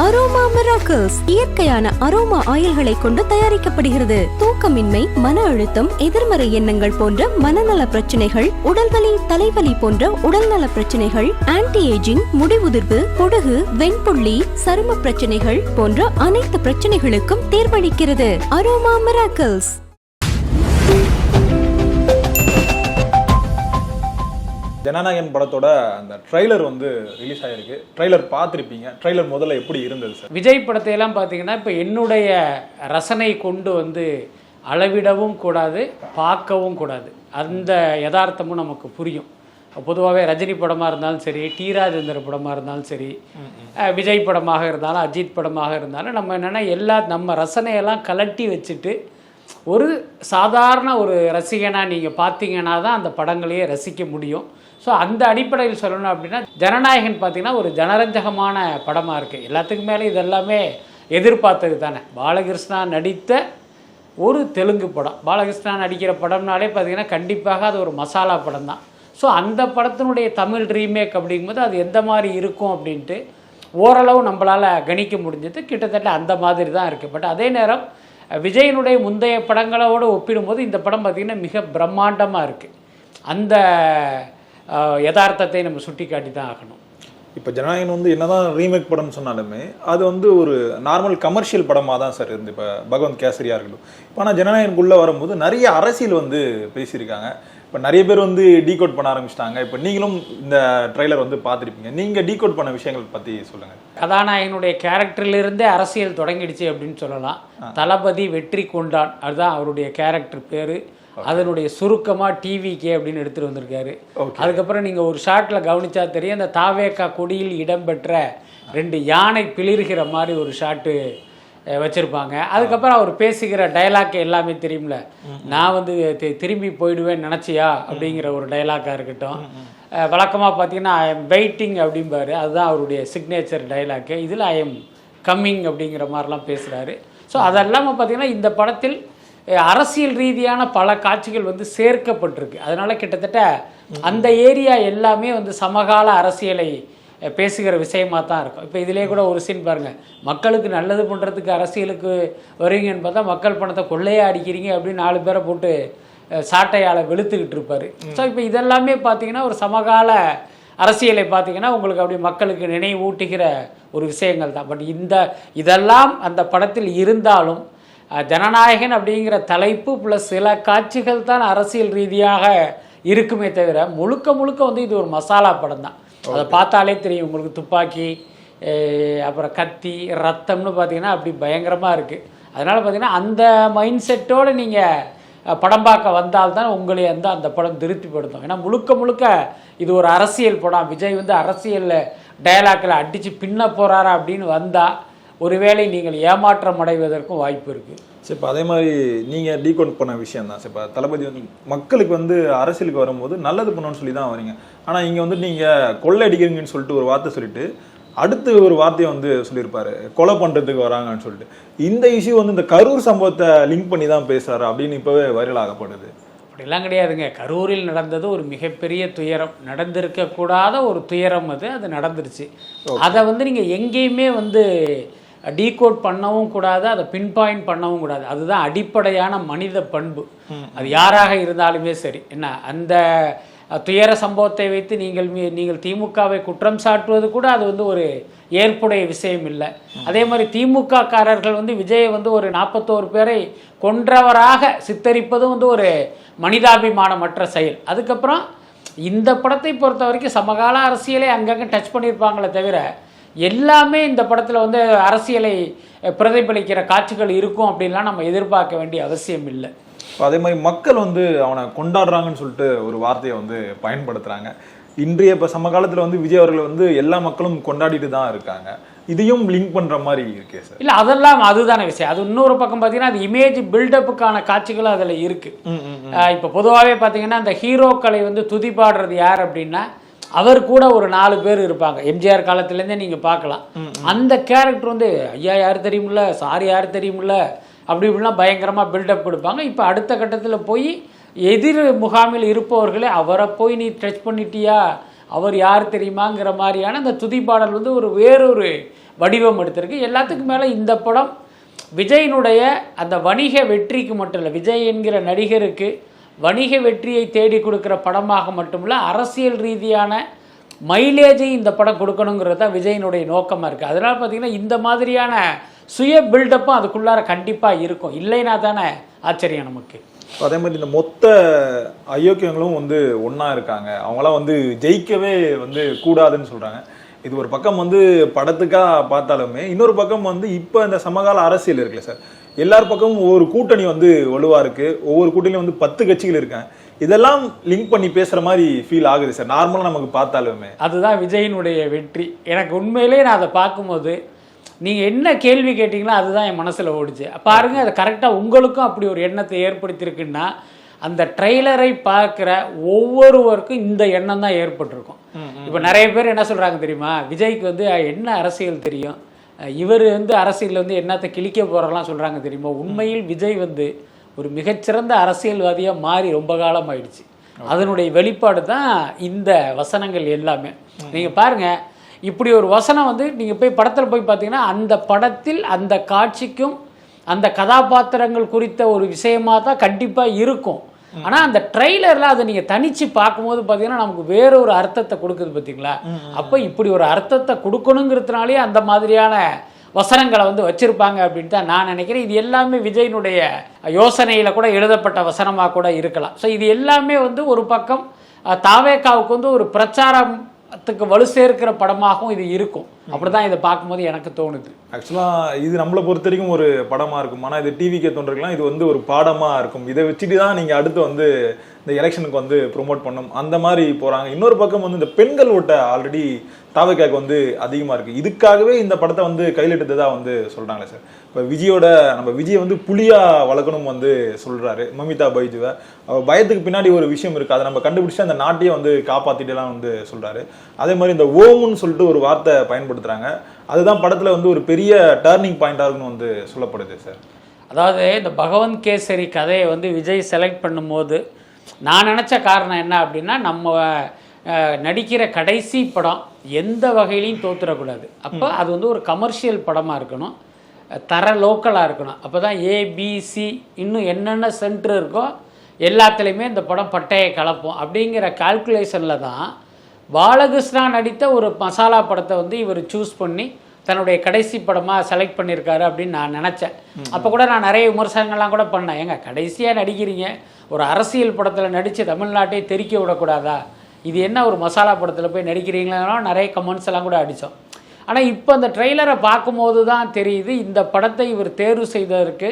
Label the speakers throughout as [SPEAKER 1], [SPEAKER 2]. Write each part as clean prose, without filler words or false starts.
[SPEAKER 1] Aroma miracles இயற்கையான aroma ஆயில்களை கொண்டு தயாரிக்கப்படுகிறது. தூக்கமின்மை, மன அழுத்தம், எதிர்மறை எண்ணங்கள் போன்ற மனநல பிரச்சனைகள், உடல்வலி, தலைவலி போன்ற உடல்நல பிரச்சனைகள், ஆன்டி ஏஜிங், முடிவுதிர்வு, பொடுகு, வெண்புள்ளி, சரும பிரச்சனைகள் போன்ற அனைத்து பிரச்சனைகளுக்கும் தீர்வளிக்கிறது. Aroma miracles.
[SPEAKER 2] ஜனநாயகன் படத்தோட அந்த ட்ரைலர் வந்து ரிலீஸ் ஆகிருக்கு. ட்ரைலர் பார்த்துருப்பீங்க. ட்ரைலர் முதல்ல எப்படி இருந்தது சார்?
[SPEAKER 3] விஜய் படத்தையெல்லாம் பார்த்தீங்கன்னா இப்போ என்னுடைய ரசனை கொண்டு வந்து அளவிடவும் கூடாது, பார்க்கவும் கூடாது. அந்த யதார்த்தமும் நமக்கு புரியும். பொதுவாகவே ரஜினி படமாக இருந்தாலும் சரி, டி ராஜேந்தர் படமாக இருந்தாலும் சரி, விஜய் படமாக இருந்தாலும் அஜித் படமாக இருந்தாலும் நம்ம என்னென்னா நம்ம ரசனையெல்லாம் கலட்டி வச்சுட்டு ஒரு சாதாரண ஒரு ரசிகனாக நீங்கள் பார்த்தீங்கன்னா தான் அந்த படங்களையே ரசிக்க முடியும். ஸோ அந்த அடிப்படையில் சொல்லணும் அப்படின்னா ஜனநாயகன் பார்த்திங்கன்னா ஒரு ஜனரஞ்சகமான படமாக இருக்குது. எல்லாத்துக்கும் மேலே இதெல்லாமே எதிர்பார்த்தது தானே. பாலகிருஷ்ணா நடித்த ஒரு தெலுங்கு படம். பாலகிருஷ்ணா நடிக்கிற படம்னாலே பார்த்திங்கன்னா கண்டிப்பாக அது ஒரு மசாலா படம் தான். ஸோ அந்த படத்தினுடைய தமிழ் ரீமேக் அப்படிங்கும்போது அது எந்த மாதிரி இருக்கும் அப்படின்ட்டு ஓரளவு நம்மளால் கணிக்க முடிஞ்சது. கிட்டத்தட்ட அந்த மாதிரி தான் இருக்குது. பட் அதே நேரம் விஜயனுடைய முந்தைய படங்களோடு ஒப்பிடும்போது இந்த படம் பார்த்திங்கன்னா மிக பிரம்மாண்டமாக இருக்குது. அந்த யதார்த்தத்தை நம்ம சுட்டி காட்டி தான் ஆகணும்.
[SPEAKER 2] இப்போ ஜனநாயகன் வந்து என்னதான் ரீமேக் படம்னு சொன்னாலுமே அது வந்து ஒரு நார்மல் கமர்ஷியல் படமாக தான் சார் இருந்து. இப்போ பகவந்த் கேசரியாக இருக்கட்டும். இப்போ ஆனால் ஜனநாயகனுக்குள்ளே வரும்போது நிறைய அரசியல் வந்து பேசியிருக்காங்க. இப்போ நிறைய பேர் வந்து டீகோட் பண்ண ஆரம்பிச்சிட்டாங்க. இப்போ நீங்களும் இந்த ட்ரைலர் வந்து பார்த்துருப்பீங்க. நீங்கள் டீகோட் பண்ண விஷயங்கள் பற்றி சொல்லுங்கள்.
[SPEAKER 3] கதாநாயகனுடைய கேரக்டர்லேருந்தே அரசியல் தொடங்கிடுச்சு அப்படின்னு சொல்லலாம். தளபதி வெற்றி கொண்டான், அதுதான் அவருடைய கேரக்டர் பேர். அதனுடைய சுருக்கமாக டிவிகே அப்படின்னு எடுத்துகிட்டு வந்திருக்காரு. அதுக்கப்புறம் நீங்கள் ஒரு ஷாட்டில் கவனிச்சா தெரியும், அந்த தாவேக்கா கொடியில் இடம்பெற்ற 2 யானை பிளிர்கிற மாதிரி ஒரு ஷாட்டு வச்சுருப்பாங்க. அதுக்கப்புறம் அவர் பேசுகிற டைலாக் எல்லாமே தெரியும்ல. நான் வந்து திரும்பி போயிடுவேன்னு நினச்சியா அப்படிங்கிற ஒரு டைலாக்காக இருக்கட்டும். வழக்கமாக பார்த்தீங்கன்னா ஐ எம் வெயிட்டிங் அப்படிம்பாரு. அதுதான் அவருடைய சிக்னேச்சர் டைலாக்கு. இதில் ஐ எம் கம்மிங் அப்படிங்கிற மாதிரிலாம் பேசுகிறாரு. ஸோ அதெல்லாமல் பார்த்திங்கன்னா இந்த படத்தில் அரசியல் ரீதியான பல காட்சிகள் வந்து சேர்க்கப்பட்டிருக்கு. அதனால் கிட்டத்தட்ட அந்த ஏரியா எல்லாமே வந்து சமகால அரசியலை பேசுகிற விஷயமாக தான் இருக்கும். இப்போ இதிலே கூட ஒரு சீன் பாருங்கள், மக்களுக்கு நல்லது பண்ணுறதுக்கு அரசியலுக்கு வருவீங்கன்னு பார்த்தா மக்கள் பணத்தை கொள்ளையாக அடிக்கிறீங்க அப்படின்னு 4 பேரை போட்டு சாட்டையால் வெளுத்துக்கிட்டு இருப்பார். ஸோ இப்போ இதெல்லாமே பார்த்திங்கன்னா ஒரு சமகால அரசியலை பார்த்திங்கன்னா உங்களுக்கு அப்படி மக்களுக்கு நினைவூட்டுகிற ஒரு விஷயங்கள் தான். பட் இதெல்லாம் அந்த படத்தில் இருந்தாலும் ஜனநாயகன் அப்படிங்கிற தலைப்பு ப்ளஸ் சில காட்சிகள் தான் அரசியல் ரீதியாக இருக்குமே தவிர முழுக்க வந்து இது ஒரு மசாலா படம் தான். அதை பார்த்தாலே தெரியும் உங்களுக்கு. துப்பாக்கி, அப்புறம் கத்தி, ரத்தம்னு பார்த்தீங்கன்னா அப்படி பயங்கரமாக இருக்குது. அதனால் பார்த்தீங்கன்னா அந்த மைண்ட் செட்டோடு நீங்கள் படம் பார்க்க வந்தால்தான் உங்களை அந்த படம் திருப்திப்படுத்தும். ஏன்னா முழுக்க இது ஒரு அரசியல் படம். விஜய் வந்து அரசியலில் டயலாக்கில் அடித்து பின்ன போகிறாரா அப்படின்னு வந்தால் ஒருவேளை நீங்கள் ஏமாற்றம் அடைவதற்கும் வாய்ப்பு இருக்குது.
[SPEAKER 2] சரி, இப்போ அதே மாதிரி நீங்கள் டீகோட் பண்ண விஷயம் தான். சரி, இப்போ தளபதி வந்து மக்களுக்கு வந்து அரசியலுக்கு வரும்போது நல்லது பண்ணணும்னு சொல்லி தான் வரீங்க. ஆனால் இங்கே வந்து நீங்கள் கொள்ளை அடிக்கிறீங்கன்னு சொல்லிட்டு ஒரு வார்த்தை சொல்லிட்டு அடுத்து ஒரு வார்த்தையை வந்து சொல்லியிருப்பாரு, கொலை பண்ணுறதுக்கு வராங்கன்னு சொல்லிட்டு. இந்த இஷ்யூ வந்து இந்த கரூர் சம்பவத்தை லிங்க் பண்ணி தான் பேசுகிறாரு அப்படின்னு இப்போவே வைரல் ஆகப்படுது.
[SPEAKER 3] அப்படிலாம் கிடையாதுங்க. கரூரில் நடந்தது ஒரு மிகப்பெரிய துயரம், நடந்திருக்கக்கூடாத ஒரு துயரம். அது நடந்துருச்சு. அதை வந்து நீங்கள் எங்கேயுமே வந்து டீகோட் பண்ணவும் கூடாது, அதை பின் பாயிண்ட் பண்ணவும் கூடாது. அதுதான் அடிப்படையான மனித பண்பு. அது யாராக இருந்தாலுமே சரி. என்ன அந்த துயர சம்பவத்தை வைத்து நீங்கள் திமுகவை குற்றம் சாட்டுவது கூட அது வந்து ஒரு ஏற்புடைய விஷயம் இல்லை. அதே மாதிரி திமுக காரர்கள் வந்து விஜயை வந்து ஒரு 41 பேரை கொன்றவராக சித்தரிப்பதும் வந்து ஒரு மனிதாபிமானமற்ற செயல். அதுக்கப்புறம் இந்த படத்தை பொறுத்த வரைக்கும் சமகால அரசியலை அங்கங்கே டச் பண்ணியிருப்பாங்களே தவிர எல்லாமே இந்த படத்தில் வந்து அரசியலை பிரதிபலிக்கிற காட்சிகள் இருக்கும் அப்படின்லாம் நம்ம எதிர்பார்க்க வேண்டிய அவசியம் இல்லை.
[SPEAKER 2] அதே மாதிரி மக்கள் வந்து அவனை கொண்டாடுறாங்கன்னு சொல்லிட்டு ஒரு வார்த்தையை வந்து பயன்படுத்துகிறாங்க. இன்றைய இப்போ சமகாலத்தில் வந்து விஜய் அவர்கள் வந்து எல்லா மக்களும் கொண்டாடிட்டு தான் இருக்காங்க. இதையும் லிங்க் பண்ணுற மாதிரி இருக்கே சார்?
[SPEAKER 3] இல்லை, அதெல்லாம் அதுதான விஷயம். அது இன்னொரு பக்கம் பார்த்தீங்கன்னா அது இமேஜ் பில்டப்புக்கான காட்சிகளும் அதில் இருக்குது. இப்போ பொதுவாகவே பார்த்தீங்கன்னா அந்த ஹீரோக்களை வந்து துதிப்பாடுறது யார் அப்படின்னா அவர் கூட ஒரு 4 பேர் இருப்பாங்க. எம்ஜிஆர் காலத்துலேருந்தே நீங்கள் பார்க்கலாம். அந்த கேரக்டர் வந்து ஐயா யார் தெரியுமில்ல, சாரி யார் தெரியுமில்ல, அப்படி இப்படிலாம் பயங்கரமாக பில்டப் கொடுப்பாங்க. இப்போ அடுத்த கட்டத்தில் போய் எதிர் முகாமில் இருப்பவர்களே அவரை போய் நீ டச் பண்ணிட்டியா, அவர் யார் தெரியுமாங்கிற மாதிரியான அந்த துதிப்பாடல் வந்து ஒரு வேறொரு வடிவம் எடுத்திருக்கு. எல்லாத்துக்கும் மேலே இந்த படம் விஜயினுடைய அந்த வணிக வெற்றிக்கு மட்டும் இல்லை, விஜய் என்கிற நடிகருக்கு வணிக வெற்றியை தேடி கொடுக்குற படமாக மட்டுமில்ல, அரசியல் ரீதியான மைலேஜை இந்த படம் கொடுக்கணுங்கிறது தான் விஜயினுடைய நோக்கமாக இருக்குது. அதனால் பார்த்திங்கன்னா இந்த மாதிரியான சுய பில்டப்பும் அதுக்குள்ளார கண்டிப்பாக இருக்கும். இல்லைன்னா தானே ஆச்சரியம் நமக்கு.
[SPEAKER 2] அதே மாதிரி இந்த மொத்த அயோக்கியங்களும் வந்து ஒன்றா இருக்காங்க, அவங்களாம் வந்து ஜெயிக்கவே வந்து கூடாதுன்னு சொல்கிறாங்க. இது ஒரு பக்கம் வந்து படத்துக்காக பார்த்தாலுமே, இன்னொரு பக்கம் வந்து இப்போ இந்த சமகால அரசியல் இருக்குல்ல சார், எல்லார் பக்கமும் ஒவ்வொரு கூட்டணி வந்து வலுவாக இருக்குது, ஒவ்வொரு கூட்டணியும் வந்து 10 கட்சிகள் இருக்காங்க. இதெல்லாம் லிங்க் பண்ணி பேசுகிற மாதிரி ஃபீல் ஆகுது சார் நார்மலாக நமக்கு பார்த்தாலுமே.
[SPEAKER 3] அதுதான் விஜயினுடைய வெற்றி. எனக்கு உண்மையிலேயே நான் அதை பார்க்கும்போது நீங்கள் என்ன கேள்வி கேட்டிங்களோ அதுதான் என் மனசில் ஓடிச்சு. பாருங்கள், அது கரெக்டாக உங்களுக்கும் அப்படி ஒரு எண்ணத்தை ஏற்படுத்தியிருக்குன்னா அந்த ட்ரெய்லரை பார்க்குற ஒவ்வொருவருக்கும் இந்த எண்ணம் தான் ஏற்பட்டிருக்கும். இப்போ நிறைய பேர் என்ன சொல்கிறாங்க தெரியுமா, விஜய்க்கு வந்து என்ன அரசியல் தெரியும், இவர் வந்து அரசியலில் வந்து என்னத்தை கிழிக்க போகிறலாம் சொல்கிறாங்க தெரியுமா. உண்மையில் விஜய் வந்து ஒரு மிகச்சிறந்த அரசியல்வாதியாக மாறி ரொம்ப காலம் ஆயிடுச்சு. அதனுடைய வெளிப்பாடு தான் இந்த வசனங்கள் எல்லாமே. நீங்கள் பாருங்கள், இப்படி ஒரு வசனம் வந்து நீங்கள் போய் படத்தில் போய் பார்த்தீங்கன்னா அந்த படத்தில் அந்த காட்சிக்கும் அந்த கதாபாத்திரங்கள் குறித்த ஒரு விஷயமாக தான் கண்டிப்பாக இருக்கும். ஆனால் அந்த ட்ரெய்லரில் அதை நீங்கள் தனித்து பார்க்கும்போது பார்த்தீங்கன்னா நமக்கு வேறொரு அர்த்தத்தை கொடுக்குது பார்த்தீங்களா. அப்போ இப்படி ஒரு அர்த்தத்தை கொடுக்கணுங்கிறதுனாலே அந்த மாதிரியான வசனங்களை வந்து வச்சுருப்பாங்க அப்படின்ட்டு தான் நான் நினைக்கிறேன். இது எல்லாமே விஜயினுடைய யோசனையில் கூட எழுதப்பட்ட வசனமாக கூட இருக்கலாம். ஸோ இது எல்லாமே வந்து ஒரு பக்கம் தாவேகாவுக்கு வந்து ஒரு பிரச்சாரத்துக்கு வலு சேர்க்கிற படமாகவும் இது இருக்கும். அப்படிதான் இதை பார்க்கும்போது எனக்கு தோணுது.
[SPEAKER 2] ஆக்சுவலாக இது நம்மளை பொறுத்த வரைக்கும் ஒரு படமாக இருக்கும், ஆனால் இது டிவிக்கே தோன்றிருக்கலாம், இது வந்து ஒரு பாடமாக இருக்கும். இதை வச்சுட்டு தான் நீங்கள் அடுத்து வந்து இந்த எலெக்ஷனுக்கு வந்து ப்ரொமோட் பண்ணும் அந்த மாதிரி போகிறாங்க. இன்னொரு பக்கம் வந்து இந்த பெண்கள் ஓட்ட ஆல்ரெடி தாவேக்காக்கு வந்து அதிகமாக இருக்குது. இதுக்காகவே இந்த படத்தை வந்து கையில் எடுத்ததாக வந்து சொல்கிறாங்களே சார். இப்போ நம்ம விஜயை வந்து புலியாக வளர்க்கணும் வந்து சொல்கிறாரு மமிதா பைஜுவை. அவர் பயத்துக்கு பின்னாடி ஒரு விஷயம் இருக்குது, அதை நம்ம கண்டுபிடிச்சி அந்த நாட்டையே வந்து காப்பாற்றிட்டுலாம் வந்து சொல்கிறாரு. அதே மாதிரி இந்த ஓமுன்னு சொல்லிட்டு ஒரு வார்த்தை பயன்படுத்துகிறாங்க, அதுதான் படத்தில் வந்து ஒரு பெரிய டர்னிங் பாயிண்டாக இருக்குன்னு வந்து சொல்லப்படுது சார்.
[SPEAKER 3] அதாவது இந்த பகவந்த் கேசரி கதையை வந்து விஜய் செலக்ட் பண்ணும்போது நான் நினச்ச காரணம் என்ன அப்படின்னா, நம்ம நடிக்கிற கடைசி படம் எந்த வகையிலையும் தோற்றுறக்கூடாது. அப்போ அது வந்து ஒரு கமர்ஷியல் படமாக இருக்கணும், தர லோக்கலாக இருக்கணும். அப்போ தான் ஏபிசி இன்னும் என்னென்ன சென்டர் இருக்கோ எல்லாத்துலேயுமே இந்த படம் பட்டையை கலப்போம் அப்படிங்கிற கால்குலேஷனில் தான் பாலகிருஷ்ணா நடித்த ஒரு மசாலா படத்தை வந்து இவர் சூஸ் பண்ணி தன்னுடைய கடைசி படமாக செலக்ட் பண்ணியிருக்காரு அப்படின்னு நான் நினச்சேன். அப்போ கூட நான் நிறைய விமர்சனங்கள்லாம் கூட பண்ணேன். ஏங்க கடைசியாக நடிக்கிறீங்க, ஒரு அரசியல் படத்தில் நடித்து தமிழ்நாட்டை தெறிக்க விடக்கூடாதா, இது என்ன ஒரு மசாலா படத்தில் போய் நடிக்கிறீங்களா, நிறைய கமெண்ட்ஸ் எல்லாம் கூட அடித்தோம். ஆனால் இப்போ அந்த ட்ரெய்லரை பார்க்கும்போது தான் தெரியுது இந்த படத்தை இவர் தேர்வு செய்ததற்கு,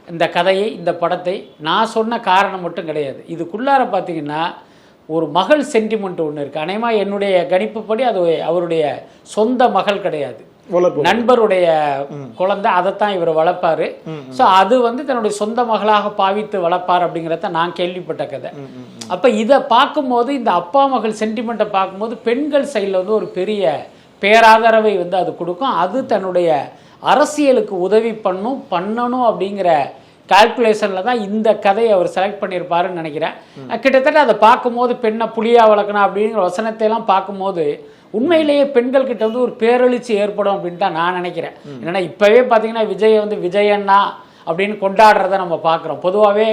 [SPEAKER 3] இந்த கதையை, இந்த படத்தை நான் சொன்ன காரணம் மட்டும் கிடையாது. இதுக்குள்ளார பார்த்தீங்கன்னா ஒரு மகள் சென்டிமெண்ட் ஒன்று இருக்குது. அநேகமாக என்னுடைய கணிப்புப்படி அது அவருடைய சொந்த மகள் கிடையாது, நண்பருடைய குழந்தை, அதைத்தான் இவர் வளர்ப்பாரு. ஸோ அது வந்து தன்னுடைய சொந்த மகளாக பாவித்து வளர்ப்பார் அப்படிங்கிறத நான் கேள்விப்பட்ட கதை. அப்போ இதை பார்க்கும்போது, இந்த அப்பா மகள் சென்டிமெண்ட்டை பார்க்கும்போது பெண்கள் சைடில் வந்து ஒரு பெரிய பேராதரவை வந்து அது கொடுக்கும். அது தன்னுடைய அரசியலுக்கு உதவி பண்ணணும் அப்படிங்கிற கால்குலேஷனில் தான் இந்த கதையை அவர் செலக்ட் பண்ணியிருப்பாருன்னு நினைக்கிறேன். கிட்டத்தட்ட அதை பார்க்கும்போது பெண்ணை புலியாக வளர்க்கணும் அப்படிங்கிற வசனத்தையெல்லாம் பார்க்கும்போது உண்மையிலேயே பெண்கள் கிட்ட வந்து ஒரு பேரெழுச்சி ஏற்படும் அப்படின்னு தான் நான் நினைக்கிறேன். என்னென்னா இப்போவே பார்த்தீங்கன்னா விஜயை வந்து விஜயண்ணா அப்படின்னு கொண்டாடுறத நம்ம பார்க்குறோம். பொதுவாகவே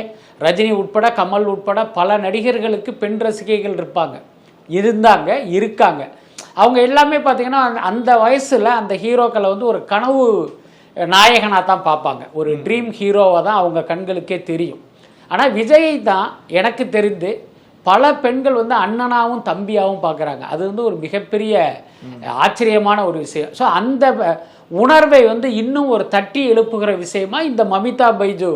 [SPEAKER 3] ரஜினி உட்பட, கமல் உட்பட பல நடிகர்களுக்கு பெண் ரசிகைகள் இருக்காங்க. அவங்க எல்லாமே பார்த்தீங்கன்னா அந்த வயசில் அந்த ஹீரோக்களை வந்து ஒரு கனவு நாயகனாக தான் பார்ப்பாங்க, ஒரு ட்ரீம் ஹீரோவாக தான் அவங்க கண்களுக்கே தெரியும். ஆனால் விஜயை தான் எனக்கு தெரிந்து பல பெண்கள் வந்து அண்ணனாவும் தம்பியாகவும் பார்க்குறாங்க. அது வந்து ஒரு மிகப்பெரிய ஆச்சரியமான ஒரு விஷயம். ஸோ அந்த உணர்வை வந்து இன்னும் ஒரு தட்டி எழுப்புகிற விஷயமா இந்த மமிதா பைஜு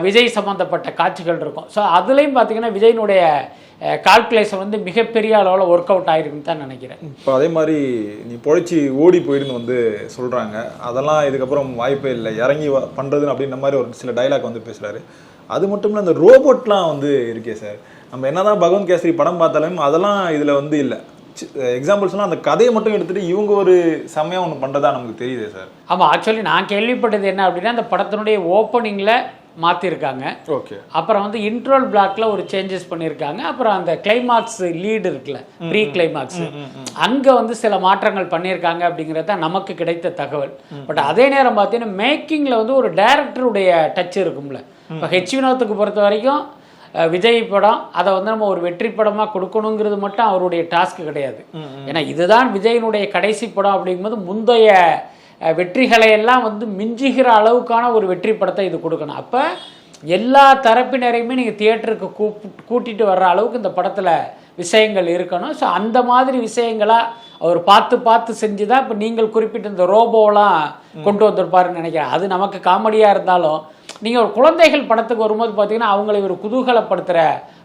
[SPEAKER 3] விஜய் சம்மந்தப்பட்ட காட்சிகள் இருக்கும். ஸோ அதுலேயும் பார்த்தீங்கன்னா விஜயினுடைய கால்குலேஷன் வந்து மிகப்பெரிய அளவில் ஒர்க் அவுட் ஆகிருக்குன்னு தான் நினைக்கிறேன்.
[SPEAKER 2] இப்போ அதே மாதிரி நீ பொழைச்சி ஓடி போயிடுன்னு வந்து சொல்கிறாங்க, அதெல்லாம் இதுக்கப்புறம் வாய்ப்பே இல்லை, இறங்கி பண்ணுறதுன்னு அப்படின்ற மாதிரி ஒரு சில டைலாக் வந்து பேசுகிறாரு. அது மட்டும் இல்லை, அந்த ரோபோட்லாம் வந்து இருக்கே சார், நம்ம என்னதான் பகவந்த் கேசரி படம் பார்த்தாலும் அதெல்லாம் இதில் வந்து இல்லை. எக்ஸாம்பிள்ஸ்லாம் அந்த கதையை மட்டும் எடுத்துகிட்டு இவங்க ஒரு செம்மையாக ஒன்று பண்ணுறதா நமக்கு தெரியுது சார்.
[SPEAKER 3] ஆமாம், ஆக்சுவலி நான் கேள்விப்பட்டது என்ன அப்படின்னா, அந்த படத்தினுடைய ஓப்பனிங்கில் மாற்றிருக்காங்க.
[SPEAKER 2] ஓகே.
[SPEAKER 3] அப்புறம் வந்து இன்ட்ரோல் பிளாக்ல ஒரு சேஞ்சஸ் பண்ணியிருக்காங்க. அப்புறம் அந்த கிளைமாக்ஸ் லீடு இருக்குல்ல, ப்ரீ கிளைமாக்ஸ், அங்கே வந்து சில மாற்றங்கள் பண்ணியிருக்காங்க அப்படிங்கிறது தான் நமக்கு கிடைத்த தகவல். பட் அதே நேரம் பார்த்தீங்கன்னா மேக்கிங்கில் வந்து ஒரு டைரக்டருடைய டச் இருக்கும்ல. இப்போ ஹெச் வினோத்துக்கு பொறுத்த வரைக்கும் விஜய் படம் அதை வந்து நம்ம ஒரு வெற்றி படமாக கொடுக்கணுங்கிறது மட்டும் அவருடைய டாஸ்க்கு கிடையாது. ஏன்னா இதுதான் விஜயனுடைய கடைசி படம் அப்படிங்கும்போது முந்தைய வெற்றிகளை எல்லாம் வந்து மிஞ்சுகிற அளவுக்கான ஒரு வெற்றி படத்தை இது கொடுக்கணும். அப்போ எல்லா தரப்பினரையுமே நீங்கள் தியேட்டருக்கு கூட்டிகிட்டு வர்ற அளவுக்கு இந்த படத்தில் விஷயங்கள் இருக்கணும். ஸோ அந்த மாதிரி விஷயங்களாக அவர் பார்த்து பார்த்து செஞ்சு தான் இப்போ நீங்கள் குறிப்பிட்ட இந்த ரோபோலாம் கொண்டு வந்திருப்பாருன்னு நினைக்கிறேன். அது நமக்கு காமெடியாக இருந்தாலும் நீங்கள் ஒரு குழந்தைகள் படத்துக்கு வரும்போது பார்த்தீங்கன்னா அவங்களை ஒரு குதூகலப்படுத்துகிற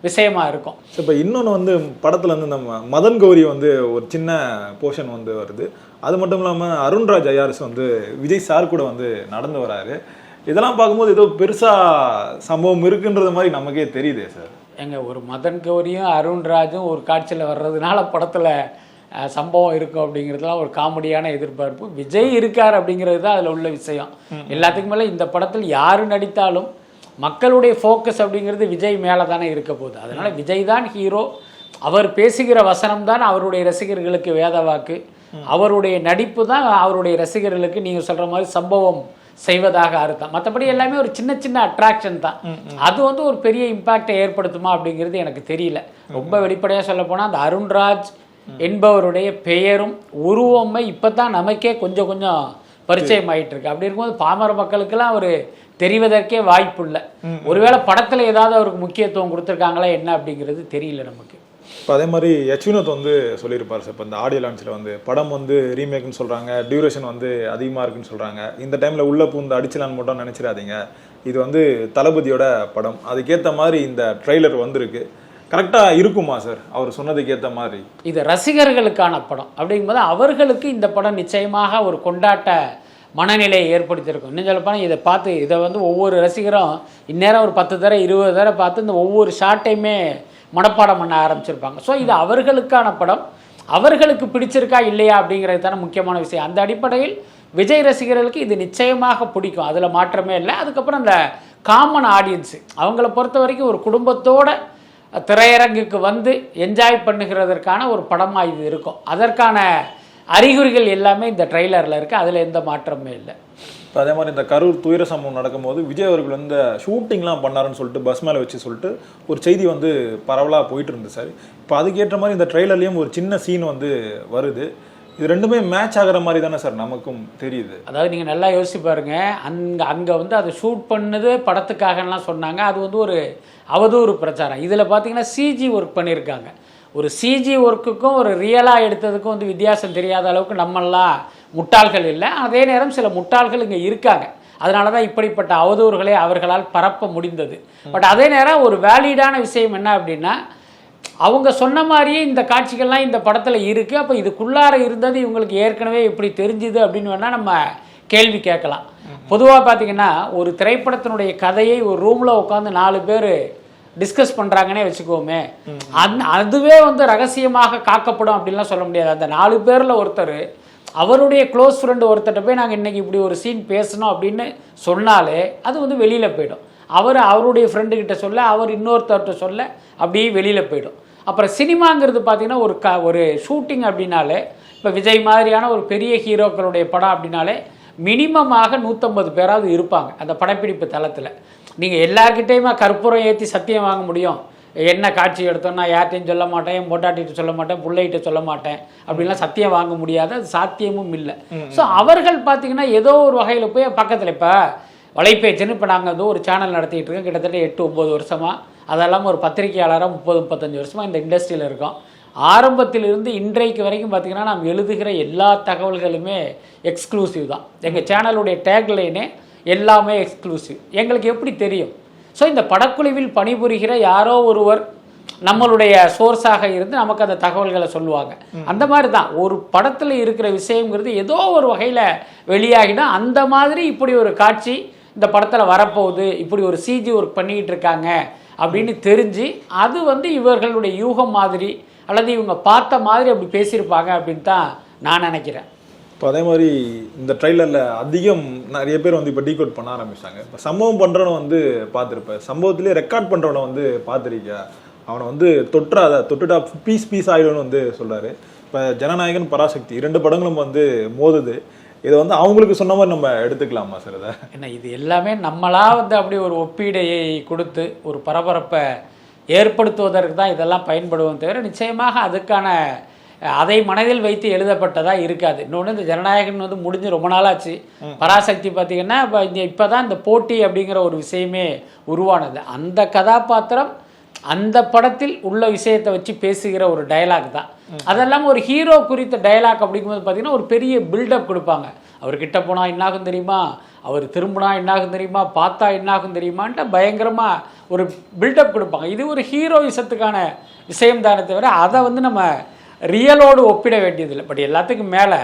[SPEAKER 3] விஷயமா இருக்கும்.
[SPEAKER 2] இப்போ இன்னொன்று வந்து படத்தில் வந்து நம்ம மதன் கௌரி வந்து ஒரு சின்ன போர்ஷன் வந்து வருது. அது மட்டும் இல்லாமல் அருண்ராஜ் ஐஆர்எஸ் வந்து விஜய் சார் கூட வந்து நடந்து வராரு. இதெல்லாம் பார்க்கும்போது ஏதோ பெருசாக சம்பவம் இருக்குன்றது மாதிரி நமக்கே தெரியுதே சார்.
[SPEAKER 3] எங்க ஒரு மதன் கௌரியும் அருண்ராஜும் ஒரு காட்சியில் வர்றதுனால படத்தில் சம்பவம் இருக்கும் அப்படிங்கிறதுலாம் ஒரு காமெடியான எதிர்பார்ப்பு. விஜய் இருக்கார் அப்படிங்கிறது தான் அதில் உள்ள விஷயம். எல்லாத்துக்கும் மேலே இந்த படத்தில் யார் நடித்தாலும் மக்களுடைய ஃபோக்கஸ் அப்படிங்கிறது விஜய் மேலே தானே இருக்க போகுது. அதனால் விஜய் தான் ஹீரோ. அவர் பேசுகிற வசனம் தான் அவருடைய ரசிகர்களுக்கு வேத வாக்கு. அவருடைய நடிப்பு தான் அவருடைய ரசிகர்களுக்கு நீங்கள் சொல்கிற மாதிரி சம்பவம் செய்வதாக அர்த்தம். மற்றபடி எல்லாமே ஒரு சின்ன சின்ன அட்ராக்ஷன் தான். அது வந்து ஒரு பெரிய இம்பாக்டை ஏற்படுத்துமா அப்படிங்கிறது எனக்கு தெரியல. ரொம்ப வெளிப்படையாக சொல்ல போனால் அந்த அருண்ராஜ் என்பவருடைய பெயரும் உருவமை இப்போ தான் நமக்கே கொஞ்சம் கொஞ்சம் பரிச்சயம் ஆகிட்டு இருக்கு. அப்படி இருக்கும்போது பாமர மக்களுக்கெல்லாம் அவர் தெரிவதற்கே வாய்ப்பு இல்லை. ஒருவேளை படத்தில் ஏதாவது அவருக்கு முக்கியத்துவம் கொடுத்துருக்காங்களா என்ன அப்படிங்கிறது தெரியல நமக்கு.
[SPEAKER 2] இப்போ அதே மாதிரி எச் வினோத் வந்து சொல்லியிருப்பார் சார். இப்போ இந்த ஆடியோ லான்ச்சில் வந்து படம் வந்து ரீமேக்னு சொல்கிறாங்க, டியூரேஷன் வந்து அதிகமாக இருக்குன்னு சொல்கிறாங்க. இந்த டைமில் உள்ள பூந்து அடிச்சலான்னு மட்டும் நினச்சிடாதீங்க, இது வந்து தளபதியோட படம், அதுக்கேற்ற மாதிரி இந்த ட்ரெய்லர் வந்திருக்கு, கரெக்டாக இருக்குமா சார் அவர் சொன்னதுக்கு ஏற்ற மாதிரி?
[SPEAKER 3] இது ரசிகர்களுக்கான படம் அப்படிங்கும்போது அவர்களுக்கு இந்த படம் நிச்சயமாக ஒரு கொண்டாட்ட மனநிலையை ஏற்படுத்தியிருக்கும். இன்னும் சொல்லப்போனால் இதை பார்த்து இதை வந்து ஒவ்வொரு ரசிகரும் இந்நேரம் ஒரு 10 தடவை 20 தடவை பார்த்து இந்த ஒவ்வொரு ஷாட்டையுமே மனப்பாடம் பண்ண ஆரம்பிச்சிருப்பாங்க. ஸோ இது அவர்களுக்கான படம், அவர்களுக்கு பிடிச்சிருக்கா இல்லையா அப்படிங்கிறது தானே முக்கியமான விஷயம். அந்த அடிப்படையில் விஜய் ரசிகர்களுக்கு இது நிச்சயமாக பிடிக்கும், அதில் மாற்றமே இல்லை. அதுக்கப்புறம் இந்த காமன் ஆடியன்ஸு அவங்கள பொறுத்த வரைக்கும் ஒரு குடும்பத்தோட திரையரங்குக்கு வந்து என்ஜாய் பண்ணுகிறதற்கான ஒரு படமாக இது இருக்கும். அதற்கான அறிகுறிகள் எல்லாமே இந்த ட்ரெய்லரில் இருக்குது, அதில் எந்த மாற்றமே இல்லை.
[SPEAKER 2] இப்போ அதே மாதிரி இந்த கரூர் துயர சம்பவம் நடக்கும்போது விஜய் அவர்கள் வந்து ஷூட்டிங்லாம் பண்ணாருன்னு சொல்லிட்டு பஸ் மேலே வச்சு சொல்லிட்டு ஒரு செய்தி வந்து பரவலாக போயிட்டு இருந்து சார். இப்போ அதுக்கேற்ற மாதிரி இந்த ட்ரெய்லர்லேயும் ஒரு சின்ன சீன் வந்து வருது. இது ரெண்டுமே மேட்ச் ஆகிற மாதிரி தானே சார் நமக்கும் தெரியுது.
[SPEAKER 3] அதாவது நீங்கள் நல்லா யோசிச்சு பாருங்க, அங்கே வந்து அதை ஷூட் பண்ணது படத்துக்காகலாம் சொன்னாங்க. அது வந்து ஒரு அவதூறு பிரச்சாரம். இதில் பார்த்தீங்கன்னா சிஜி ஒர்க் பண்ணியிருக்காங்க. ஒரு சிஜி ஒர்க்குக்கும் ஒரு ரியலாக எடுத்ததுக்கும் வந்து வித்தியாசம் தெரியாத அளவுக்கு நம்மளாம் முட்டாள்கள் இல்லை. அதே நேரம் சில முட்டாள்கள் இங்கே இருக்காங்க. அதனால தான் இப்படிப்பட்ட அவதூறுகளை அவர்களால் பரப்ப முடிந்தது. பட் அதே நேரம் ஒரு வேலிடான விஷயம் என்ன அப்படின்னா, அவங்க சொன்ன மாதிரியே இந்த காட்சிகள்லாம் இந்த படத்தில் இருக்குது. அப்போ இதுக்குள்ளார இருந்தது இவங்களுக்கு ஏற்கனவே எப்படி தெரிஞ்சுது அப்படின்னு வேணால் நம்ம கேள்வி கேட்கலாம். பொதுவாக பார்த்தீங்கன்னா ஒரு திரைப்படத்தினுடைய கதையை ஒரு ரூமில் உட்காந்து 4 பேர் டிஸ்கஸ் பண்ணுறாங்கன்னே வச்சுக்கோமே, அதுவே வந்து ரகசியமாக காக்கப்படும் அப்படின்லாம் சொல்ல முடியாது. அந்த 4 பேரில் ஒருத்தர் அவருடைய க்ளோஸ் ஃப்ரெண்டு ஒருத்தர்கிட்ட போய் நாங்கள் இன்றைக்கி இப்படி ஒரு சீன் பேசணும் அப்படின்னு சொன்னாலே அது வந்து வெளியில் போயிடும். அவருடைய ஃப்ரெண்டுக்கிட்ட சொல்ல, அவர் இன்னொருத்தர்கிட்ட சொல்ல, அப்படியே வெளியில் போயிடும். அப்புறம் சினிமாங்கிறது பார்த்திங்கன்னா ஒரு ஷூட்டிங் அப்படின்னாலே, இப்போ விஜய் மாதிரியான ஒரு பெரிய ஹீரோக்களுடைய படம் அப்படின்னாலே மினிமமாக 150 பேராவது இருப்பாங்க அந்த படப்பிடிப்பு தளத்தில். நீங்கள் எல்லார்கிட்டையுமா கற்பூரம் ஏற்றி சத்தியம் வாங்க முடியும்? என்ன காட்சி எடுத்தோன்னா யார்ட்டையும் சொல்ல மாட்டேன், என் பொட்டாட்டிகிட்ட சொல்ல மாட்டேன், பிள்ளைகிட்ட சொல்ல மாட்டேன் அப்படின்லாம் சத்தியம் வாங்க முடியாது, அது சாத்தியமும் இல்லை. ஸோ அவர்கள் பார்த்திங்கன்னா ஏதோ ஒரு வகையில் போய் பக்கத்தில் இப்போ வலைப்பேச்சுன்னு இப்போ நாங்கள் வந்து ஒரு சேனல் நடத்திக்கிட்டு இருக்கோம் கிட்டத்தட்ட 8-9 வருஷமாக. அதெல்லாம் ஒரு பத்திரிகையாளராக 30-35 வருஷமாக இந்த இண்டஸ்ட்ரியில் இருக்கோம். ஆரம்பத்திலிருந்து இன்றைக்கு வரைக்கும் பார்த்திங்கன்னா நாம் எழுதுகிற எல்லா தகவல்களுமே எக்ஸ்க்ளூசிவ் தான். எங்கள் சேனலுடைய டேக்லைனே எல்லாமே எக்ஸ்க்ளூசிவ். எங்களுக்கு எப்படி தெரியும்? ஸோ இந்த படக்குழுவில் பணிபுரிகிற யாரோ ஒருவர் நம்மளுடைய சோர்ஸாக இருந்து நமக்கு அந்த தகவல்களை சொல்லுவாங்க. அந்த மாதிரி தான் ஒரு படத்தில் இருக்கிற விஷயங்கிறது ஏதோ ஒரு வகையில் வெளியாகினா அந்த மாதிரி இப்படி ஒரு காட்சி இந்த படத்தில் வரப்போகுது, இப்படி ஒரு சிஜி ஒர்க் பண்ணிக்கிட்டு இருக்காங்க அப்படின்னு தெரிஞ்சு அது வந்து இவர்களுடைய யூகம் மாதிரி அல்லது இவங்க பார்த்த மாதிரி அப்படி பேசியிருப்பாங்க அப்படின்னு தான் நான் நினைக்கிறேன்.
[SPEAKER 2] இப்போ அதே மாதிரி இந்த ட்ரைலரில் அதிகம் நிறைய பேர் வந்து இப்போ டீகோட் பண்ண ஆரம்பிச்சாங்க. இப்போ சம்பவம் பண்ணுறவனை வந்து பார்த்துருப்பேன், சம்பவத்திலே ரெக்கார்ட் பண்ணுறவனை வந்து பார்த்துருக்கியா, அவனை வந்து தொட்டுட்டா பீஸ் ஆகிடும்னு வந்து சொல்கிறாரு. இப்போ ஜனநாயகன் பராசக்தி 2 படங்களும் வந்து மோதுது. இதை வந்து அவங்களுக்கு சொன்ன மாதிரி நம்ம எடுத்துக்கலாமா சார்? இதை
[SPEAKER 3] என்ன இது எல்லாமே நம்மளா வந்து அப்படி ஒரு ஒப்பீடையை கொடுத்து ஒரு பரபரப்பை ஏற்படுத்துவதற்கு தான் இதெல்லாம் பயன்படுவோம் தவிர நிச்சயமாக அதுக்கான அதை மனதில் வைத்து எழுதப்பட்டதா இருக்காது. இன்னொன்று இந்த ஜனநாயகன் வந்து முடிஞ்சு ரொம்ப நாளாச்சு. பராசக்தி பார்த்தீங்கன்னா இப்போ தான் இந்த போட்டி அப்படிங்கிற ஒரு விஷயமே உருவானது. அந்த கதாபாத்திரம் அந்த படத்தில் உள்ள விஷயத்தை வச்சு பேசுகிற ஒரு டயலாக் தான். அதெல்லாம் ஒரு ஹீரோ குறித்த டயலாக் அப்படிங்கும்போது பார்த்தீங்கன்னா ஒரு பெரிய பில்டப் கொடுப்பாங்க. அவர் கிட்ட போனால் என்னாகும் தெரியுமா, அவர் திரும்பினா என்னாகும் தெரியுமா, பார்த்தா என்னாகும் தெரியுமான்ட்டு பயங்கரமாக ஒரு பில்டப் கொடுப்பாங்க. இது ஒரு ஹீரோயிசத்துக்கான விஷயம் தானே தவிர அதை வந்து நம்ம ரியலோடு ஒப்பிட வேண்டியதில்லை. பட் எல்லாத்துக்கும் மேலே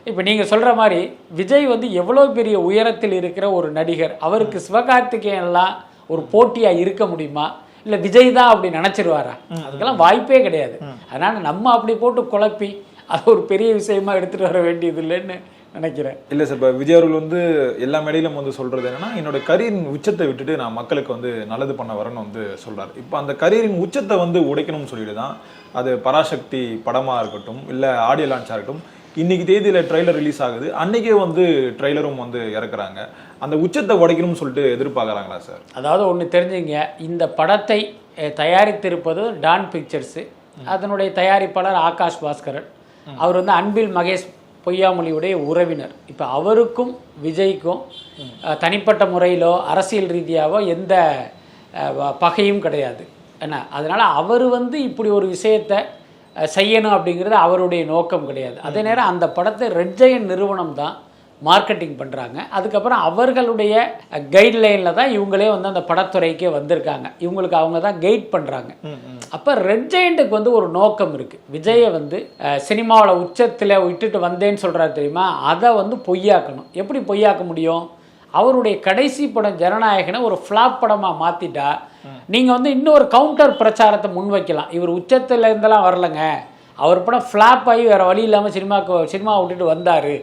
[SPEAKER 3] இப்போ நீங்கள் சொல்கிற மாதிரி விஜய் வந்து எவ்வளோ பெரிய உயரத்தில் இருக்கிற ஒரு நடிகர், அவருக்கு சிவகார்த்திகேயன்லாம் ஒரு போட்டியாக இருக்க முடியுமா? இல்லை விஜய் தான் அப்படி நினச்சிருவாரா? அதுக்கெல்லாம் வாய்ப்பே கிடையாது. அதனால் நம்ம அப்படி போட்டு குழப்பி அது ஒரு பெரிய விஷயமா எடுத்துகிட்டு வர வேண்டியது இல்லைன்னு நினைக்கிறேன்.
[SPEAKER 2] இல்லை சார், இப்போ விஜய் அவர்கள் வந்து எல்லா மேடையிலும் வந்து சொல்கிறது என்னன்னா, என்னோட கரியரின் உச்சத்தை விட்டுட்டு நான் மக்களுக்கு வந்து நல்லது பண்ண வரேன்னு வந்து சொல்கிறார். இப்போ அந்த கரியரின் உச்சத்தை வந்து உடைக்கணும்னு சொல்லிட்டு தான் அது பராசக்தி படமாக இருக்கட்டும், இல்லை ஆடியோ லான்ச்சாக இருக்கட்டும், இன்னைக்கு தேதியில் ட்ரெய்லர் ரிலீஸ் ஆகுது, அன்றைக்கே வந்து ட்ரெய்லரும் வந்து இறக்குறாங்க. அந்த உச்சத்தை உடைக்கணும்னு சொல்லிட்டு எதிர்பார்க்குறாங்களா சார்?
[SPEAKER 3] அதாவது ஒன்று தெரிஞ்சுங்க, இந்த படத்தை தயாரித்திருப்பது டான் பிக்சர்ஸு, அதனுடைய தயாரிப்பாளர் ஆகாஷ் பாஸ்கரன். அவர் வந்து அன்பில் மகேஷ் பொய்யாமொழியுடைய உறவினர். இப்போ அவருக்கும் விஜய்க்கும் தனிப்பட்ட முறையிலோ அரசியல் ரீதியாகவோ எந்த பகையும் கிடையாது என்ன. அதனால் அவர் வந்து இப்படி ஒரு விஷயத்தை செய்யணும் அப்படிங்கிறது அவருடைய நோக்கம் கிடையாது. அதே நேரம் அந்த படத்தை ரெட் ஜெயண்ட் நிறுவனம் தான் மார்க்கெட்டிங் பண்ணுறாங்க. அதுக்கப்புறம் அவர்களுடைய கைட்லைனில் தான் இவங்களே வந்து அந்த படத்துறைக்கே வந்திருக்காங்க. இவங்களுக்கு அவங்க தான் கைட் பண்ணுறாங்க. அப்போ ரெட் ஜெயண்ட்டுக்கு வந்து ஒரு நோக்கம் இருக்குது. விஜயை வந்து சினிமாவில் உச்சத்தில் விட்டுட்டு வந்தேன்னு சொல்கிறாரு தெரியுமா, அதை வந்து பொய்யாக்கணும். எப்படி பொய்யாக்க முடியும்? அவருடைய கடைசி படம் ஜனநாயகனை ஒரு ஃப்ளாப் படமாக மாற்றிட்டா நீங்கள் வந்து இன்னொரு கவுண்டர் பிரச்சாரத்தை முன்வைக்கலாம். இவர் உச்சத்தில் இருந்தெல்லாம் வரலைங்க, அவர் படம் ஃப்ளாப் ஆகி வேறு வழி இல்லாமல் சினிமாவை விட்டுட்டு வந்தார்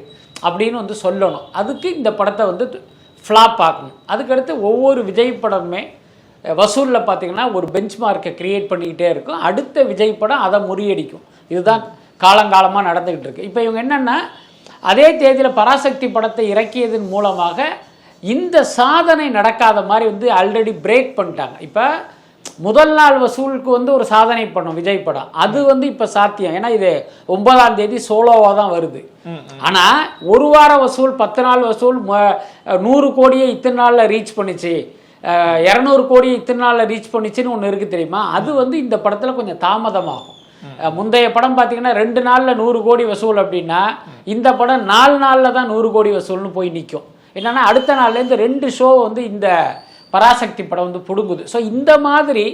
[SPEAKER 3] அப்படின்னு வந்து சொல்லணும். அதுக்கு இந்த படத்தை வந்து ஃப்ளாப் ஆக்கணும். அதுக்கடுத்து ஒவ்வொரு விஜய் படமே வசூலில் பார்த்திங்கன்னா ஒரு பெஞ்ச் மார்க்கை க்ரியேட் பண்ணிக்கிட்டே இருக்கும். அடுத்த விஜய் படம் அதை முறியடிக்கும். இதுதான் காலங்காலமாக நடந்துக்கிட்டு இருக்கு. இப்போ இவங்க என்னென்னா, அதே தேதியில் பராசக்தி படத்தை இறக்கியதன் மூலமாக இந்த சாதனை நடக்காத மாதிரி வந்து ஆல்ரெடி பிரேக் பண்ணிட்டாங்க. இப்போ முதல் நாள் வசூலுக்கு வந்து ஒரு சாதனை பண்ணும் விஜய் படம், அது வந்து இப்போ சாத்தியம். ஏன்னா இது 9ஆம் தேதி சோலோவாக தான் வருது. ஆனால் ஒரு வார வசூல், 10 நாள் வசூல் 100 கோடியை இத்தனை நாளில் ரீச் பண்ணிச்சு, 200 கோடியை இத்தனை நாளில் ரீச் பண்ணிச்சுன்னு ஒன்று இருக்குது தெரியுமா. அது வந்து இந்த படத்தில் கொஞ்சம் தாமதமாகும். முந்தைய படம் பார்த்தீங்கன்னா 2 நாளில் 100 கோடி வசூல் அப்படின்னா, இந்த படம் 4 நாளில் தான் 100 கோடி வசூல்னு போய் நிற்கும். என்னன்னா அடுத்த நாள்லேருந்து 2 ஷோ வந்து இந்த பராசக்தி படம் வந்து பிடுங்குது. ஸோ இந்த மாதிரி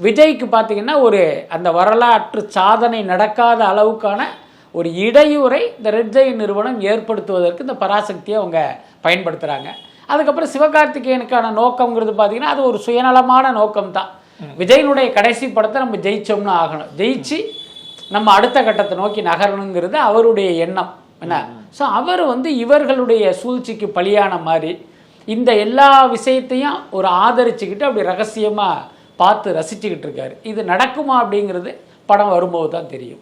[SPEAKER 3] விஜய்க்கு பார்த்தீங்கன்னா ஒரு அந்த வரலாற்று சாதனை நடக்காத அளவுக்கான ஒரு இடையூறை இந்த ரெட் ஜெயண்ட் நிறுவனம் ஏற்படுத்துவதற்கு இந்த பராசக்தியை அவங்க பயன்படுத்துகிறாங்க. அதுக்கப்புறம் சிவகார்த்திகேயனுக்கான நோக்கங்கிறது பார்த்தீங்கன்னா அது ஒரு சுயநலமான நோக்கம் தான். விஜயனுடைய கடைசி படத்தை நம்ம ஜெயிச்சோம்னு ஆகணும், ஜெயிச்சு நம்ம அடுத்த கட்டத்தை நோக்கி நகரணுங்கிறது அவருடைய எண்ணம் என்ன. ஸோ அவர் வந்து இவர்களுடைய சூழ்ச்சிக்கு பலியான மாதிரி இந்த எல்லா விஷயத்தையும் ஒரு ஆதரிச்சுக்கிட்டு அப்படி ரகசியமாக பார்த்து ரசிச்சுக்கிட்டு இருக்காரு. இது நடக்குமா அப்படிங்கிறது படம் வரும்போது தான் தெரியும்.